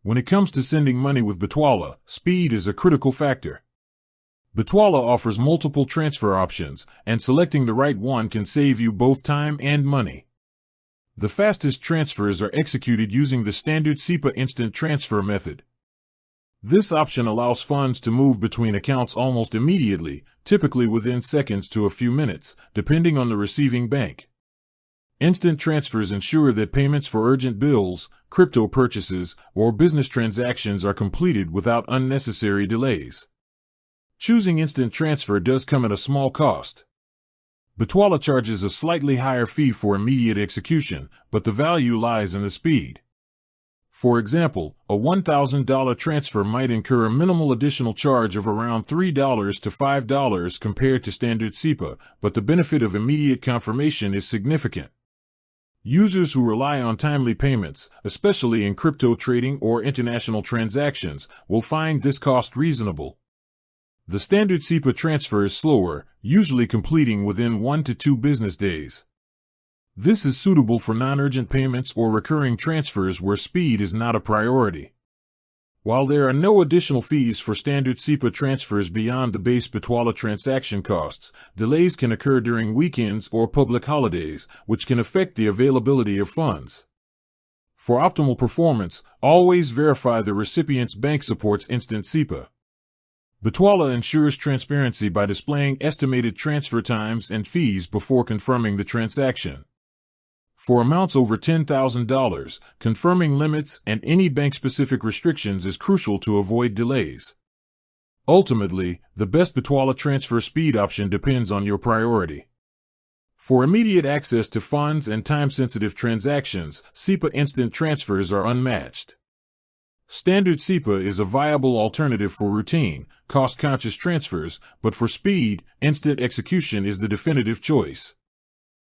When it comes to sending money with Bitwala, speed is a critical factor. Bitwala offers multiple transfer options, and selecting the right one can save you both time and money. The fastest transfers are executed using the standard SEPA instant transfer method. This option allows funds to move between accounts almost immediately, typically within seconds to a few minutes, depending on the receiving bank. Instant transfers ensure that payments for urgent bills, crypto purchases, or business transactions are completed without unnecessary delays. Choosing instant transfer does come at a small cost. Bitwala charges a slightly higher fee for immediate execution, but the value lies in the speed. For example, a $1,000 transfer might incur a minimal additional charge of around $3 to $5 compared to standard SEPA, but the benefit of immediate confirmation is significant. Users who rely on timely payments, especially in crypto trading or international transactions, will find this cost reasonable. The standard SEPA transfer is slower, usually completing within 1 to 2 business days. This is suitable for non-urgent payments or recurring transfers where speed is not a priority. While there are no additional fees for standard SEPA transfers beyond the base Bitwala transaction costs, delays can occur during weekends or public holidays, which can affect the availability of funds. For optimal performance, always verify the recipient's bank supports instant SEPA. Bitwala ensures transparency by displaying estimated transfer times and fees before confirming the transaction. For amounts over $10,000, confirming limits and any bank-specific restrictions is crucial to avoid delays. Ultimately, the best Bitwala transfer speed option depends on your priority. For immediate access to funds and time-sensitive transactions, SEPA instant transfers are unmatched. Standard SEPA is a viable alternative for routine, cost-conscious transfers, but for speed, instant execution is the definitive choice.